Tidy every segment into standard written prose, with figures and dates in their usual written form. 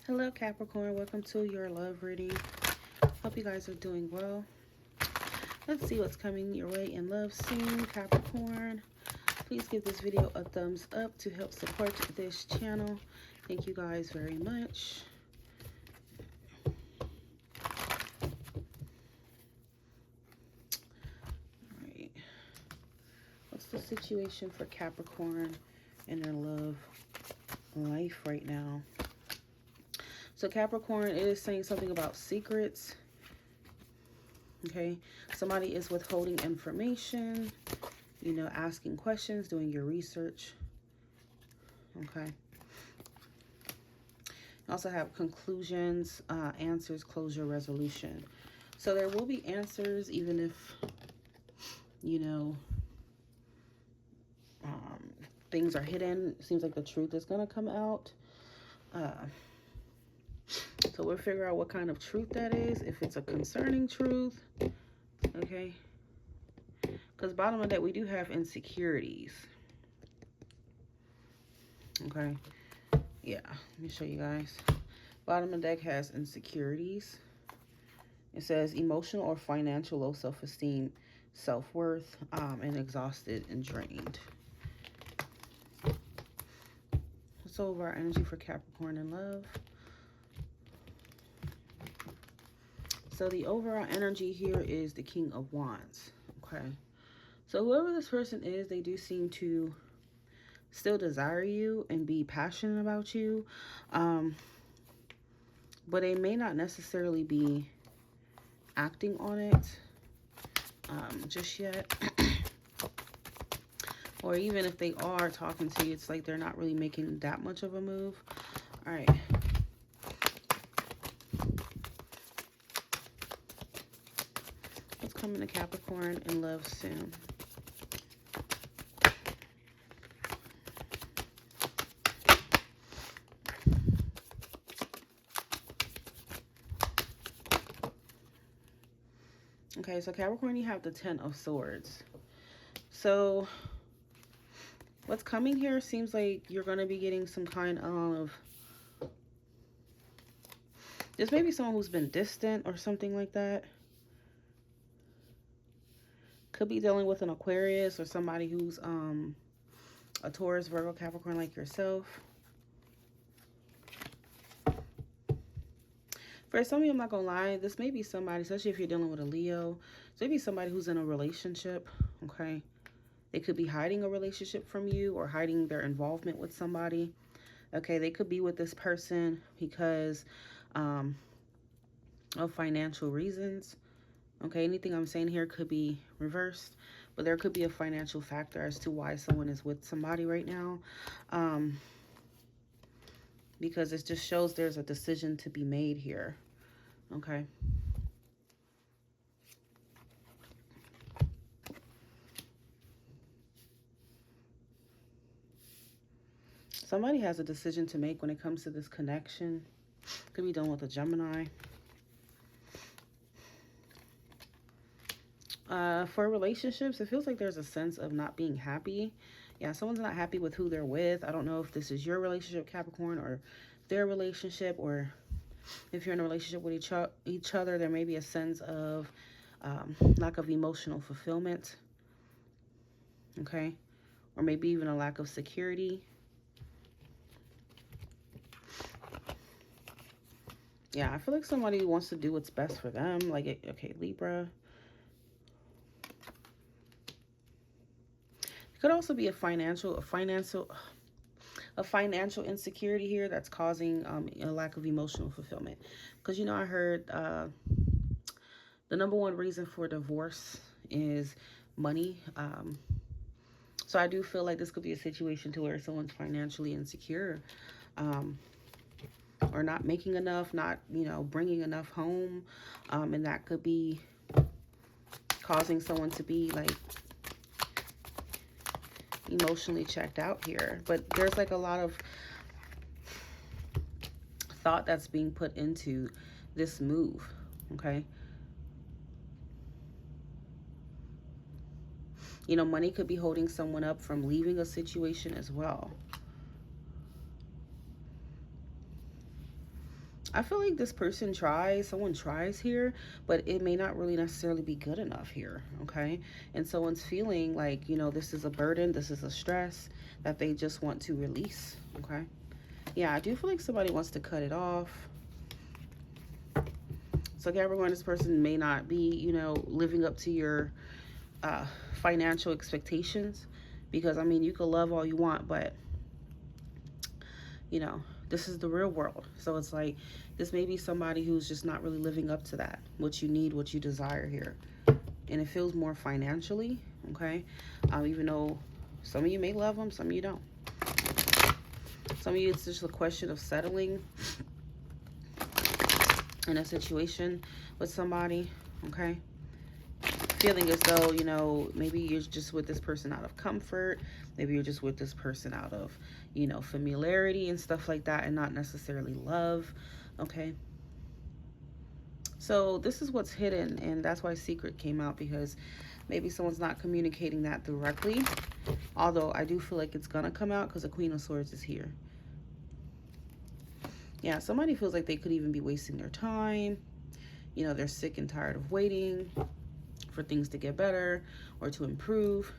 Hello Capricorn, welcome to your love reading. Hope you guys are doing well. Let's see what's coming your way in love soon, Capricorn. Please give this video a thumbs up to help support this channel. Thank you guys very much. Alright. What's the situation for Capricorn in their love life right now? So Capricorn, it is saying something about secrets. Okay, somebody is withholding information, you know, asking questions, doing your research. Okay. Also have conclusions, answers, closure, resolution. So there will be answers, even if, you know, things are hidden. It seems like the truth is going to come out. So we'll figure out what kind of truth that is, if it's a concerning truth. Okay. Because bottom of that, we do have insecurities. Okay. Yeah, let me show you guys. Bottom of the deck has insecurities. It says emotional or financial low self-esteem, self-worth, and exhausted and drained. What's over our energy for Capricorn in love? So the overall energy here is the King of Wands. Okay. So whoever this person is, they do seem to still desire you and be passionate about you. But they may not necessarily be acting on it just yet. Or even if they are talking to you, it's like they're not really making that much of a move. All right. What's coming to Capricorn in love soon? Okay, so Capricorn, you have the Ten of Swords. So what's coming here seems like you're going to be getting some kind of, this may be someone who's been distant or something like that. Could be dealing with an Aquarius or somebody who's a Taurus, Virgo, Capricorn like yourself. For some of you, I'm not going to lie, this may be somebody, especially if you're dealing with a Leo, so maybe somebody who's in a relationship, okay? They could be hiding a relationship from you or hiding their involvement with somebody. Okay, they could be with this person because of financial reasons. Okay, anything I'm saying here could be reversed, but there could be a financial factor as to why someone is with somebody right now. Because it just shows there's a decision to be made here. Okay. Somebody has a decision to make when it comes to this connection. Could be done with a Gemini. For relationships, it feels like there's a sense of not being happy. Yeah, someone's not happy with who they're with. I don't know if this is your relationship, Capricorn, or their relationship, or if you're in a relationship with each other, there may be a sense of lack of emotional fulfillment. Okay. Or maybe even a lack of security. Yeah, I feel like somebody wants to do what's best for them. Like, okay, Libra. It could also be a financial insecurity here that's causing a lack of emotional fulfillment. Because, you know, I heard the number one reason for divorce is money. So I do feel like this could be a situation to where someone's financially insecure, or not making enough, not, you know, bringing enough home. And that could be causing someone to be like emotionally checked out here. But there's like a lot of thought that's being put into this move. Okay. You know, money could be holding someone up from leaving a situation as well. I feel like this person tries, someone tries here, but it may not really necessarily be good enough here, okay? And someone's feeling like, you know, this is a burden, this is a stress that they just want to release, okay? Yeah, I do feel like somebody wants to cut it off. So Capricorn, this person may not be, you know, living up to your financial expectations, because I mean, you can love all you want, but you know, this is the real world. So it's like, this may be somebody who's just not really living up to that, what you need, what you desire here. And it feels more financially, okay? Even though some of you may love them, some of you don't. Some of you, it's just a question of settling in a situation with somebody, okay? Feeling as though, you know, maybe you're just with this person out of comfort. Maybe you're just with this person out of, you know, familiarity and stuff like that, and not necessarily love, okay? So this is what's hidden, and that's why secret came out, because maybe someone's not communicating that directly. Although I do feel like it's gonna come out because the Queen of Swords is here. Yeah, somebody feels like they could even be wasting their time. You know, they're sick and tired of waiting for things to get better or to improve.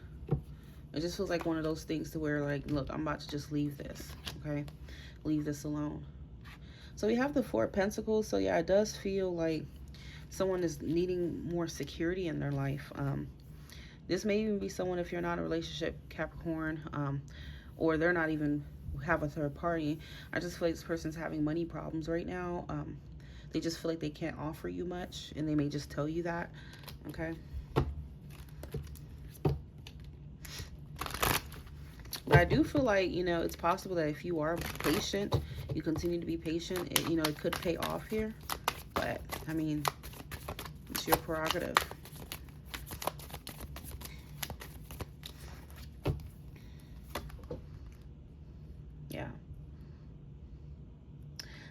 It just feels like one of those things to where, like, look, I'm about to just leave this, okay? Leave this alone. So we have the Four of Pentacles. So yeah, it does feel like someone is needing more security in their life. This may even be someone, if you're not in a relationship, Capricorn, or they're not even have a third party. I just feel like this person's having money problems right now. They just feel like they can't offer you much, and they may just tell you that, okay? But I do feel like, you know, it's possible that if you are patient, you continue to be patient, it, you know, it could pay off here. But, I mean, it's your prerogative. Yeah.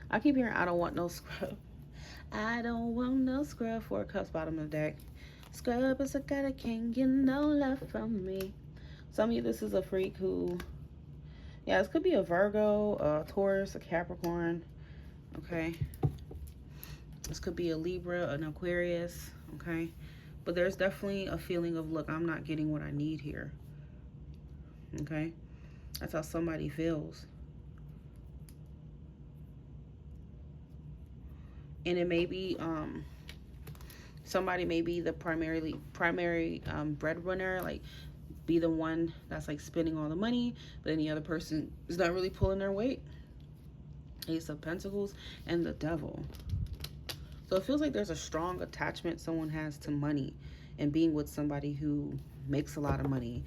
I keep hearing, I don't want no scrub. I don't want no scrub. Four of Cups, bottom of the deck. Scrub is a guy that can't get no love from me. Some of you, this is a freak who, yeah, this could be a Virgo, a Taurus, a Capricorn, okay? This could be a Libra, an Aquarius, okay? But there's definitely a feeling of, look, I'm not getting what I need here, okay? That's how somebody feels. And it may be, somebody may be the primary breadwinner, like, be the one that's like spending all the money, but then the other person is not really pulling their weight. Ace of Pentacles and the Devil. So it feels like there's a strong attachment someone has to money and being with somebody who makes a lot of money.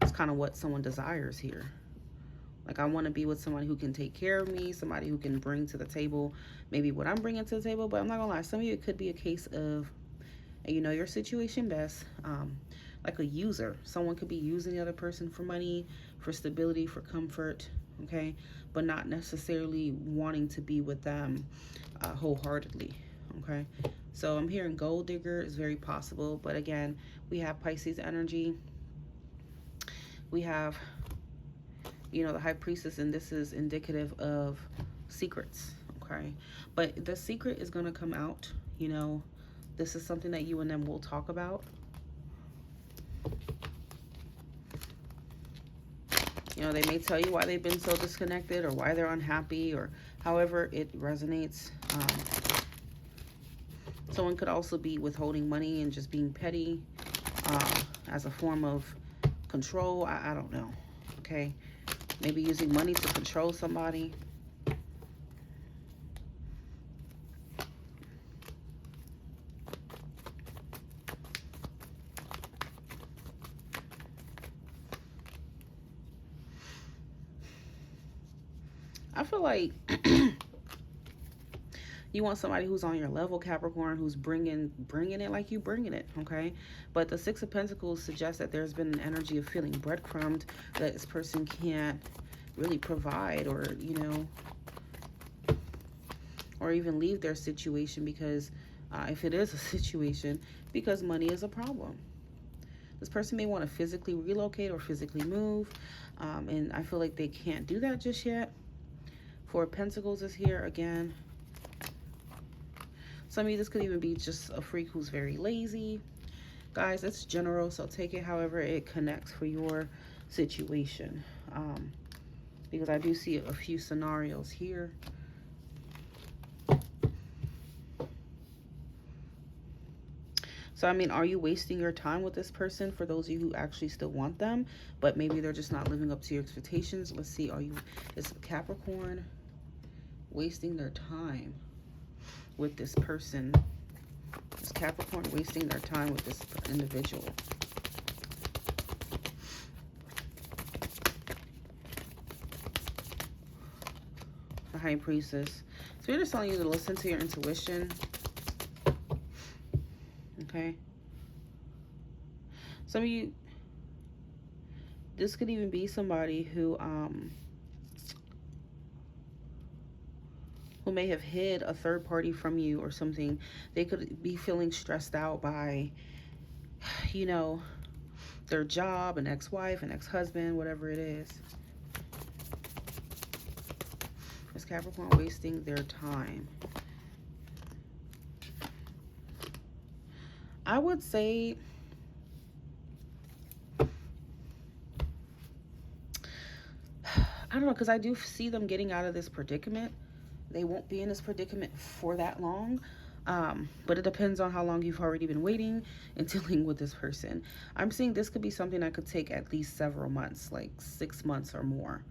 It's kind of what someone desires here. Like, I want to be with somebody who can take care of me, somebody who can bring to the table maybe what I'm bringing to the table. But I'm not gonna lie, some of you, it could be a case of, and you know your situation best, like a user. Someone could be using the other person for money, for stability, for comfort, okay? But not necessarily wanting to be with them wholeheartedly, okay? So I'm hearing gold digger is very possible. But again, we have Pisces energy. We have, you know, the High Priestess, and this is indicative of secrets, okay? But the secret is going to come out, you know. This is something that you and them will talk about. You know, they may tell you why they've been so disconnected or why they're unhappy or however it resonates. Someone could also be withholding money and just being petty as a form of control. I don't know, okay? Maybe using money to control somebody. I feel like you want somebody who's on your level, Capricorn, who's bringing it like you bringing it, okay? But the Six of Pentacles suggests that there's been an energy of feeling breadcrumbed, that this person can't really provide, or, you know, or even leave their situation because if it is a situation, because money is a problem. This person may want to physically relocate or physically move, and I feel like they can't do that just yet Four of Pentacles is here again. Some of you, this could even be just a freak who's very lazy. Guys, it's general, so take it however it connects for your situation. Because I do see a few scenarios here. So, I mean, are you wasting your time with this person for those of you who actually still want them, but maybe they're just not living up to your expectations? Let's see, is Capricorn wasting their time with this person? Is Capricorn wasting their time with this individual? The High Priestess. Spirit is telling you to listen to your intuition. Okay. Some of you, this could even be somebody who may have hid a third party from you or something. They could be feeling stressed out by, you know, their job, an ex-wife, an ex-husband, whatever it is. Is Capricorn wasting their time? I would say I don't know, because I do see them getting out of this predicament. They won't be in this predicament for that long. But it depends on how long you've already been waiting and dealing with this person. I'm seeing this could be something that could take at least several months, like 6 months or more.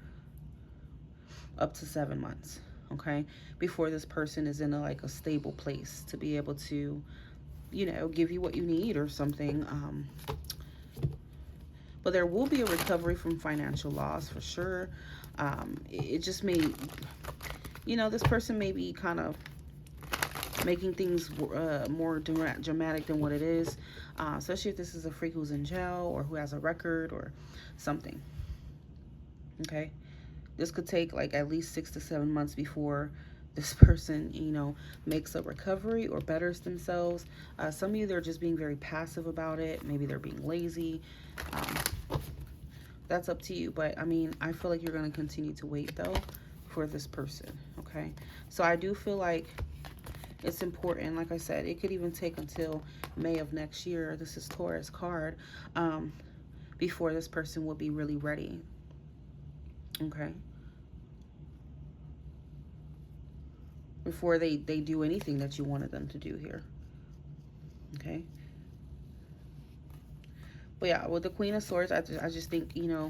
Up to 7 months, okay? Before this person is in a stable place to be able to, you know, give you what you need or something. But there will be a recovery from financial loss for sure. It just may, you know, this person may be kind of making things more dramatic than what it is, especially if this is a freak who's in jail or who has a record or something. Okay, this could take like at least 6 to 7 months before this person, you know, makes a recovery or betters themselves. Some of you, they're just being very passive about it. Maybe they're being lazy. That's up to you. But I mean, I feel like you're going to continue to wait though for this person. Okay, so I do feel like it's important. Like I said, it could even take until May of next year. This is Taurus card, before this person will be really ready. Okay, before they do anything that you wanted them to do here. Okay, but yeah, with the Queen of Swords, I just think, you know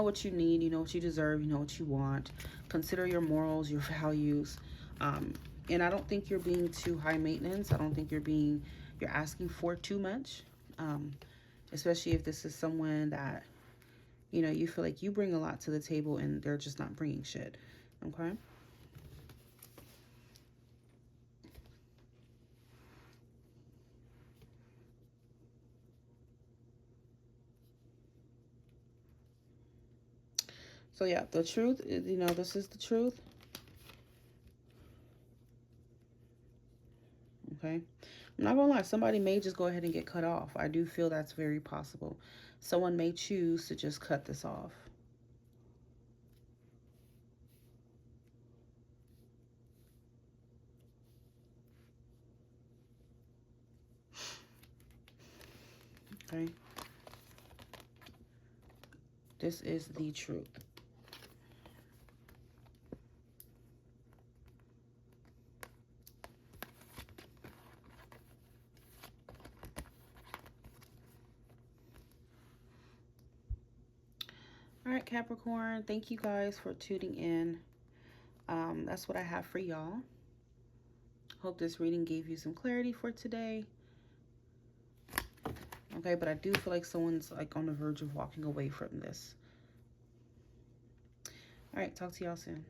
what you need, you know what you deserve, you know what you want. Consider your morals, your values. And I don't think you're being too high maintenance. I don't think you're asking for too much. Especially if this is someone that, you know, you feel like you bring a lot to the table and they're just not bringing shit. Okay. So yeah, the truth, you know, this is the truth. Okay. I'm not gonna lie, somebody may just go ahead and get cut off. I do feel that's very possible. Someone may choose to just cut this off. Okay. This is the truth. All right, Capricorn, thank you guys for tuning in. That's what I have for y'all. Hope this reading gave you some clarity for today. Okay, but I do feel like someone's like on the verge of walking away from this. All right, talk to y'all soon.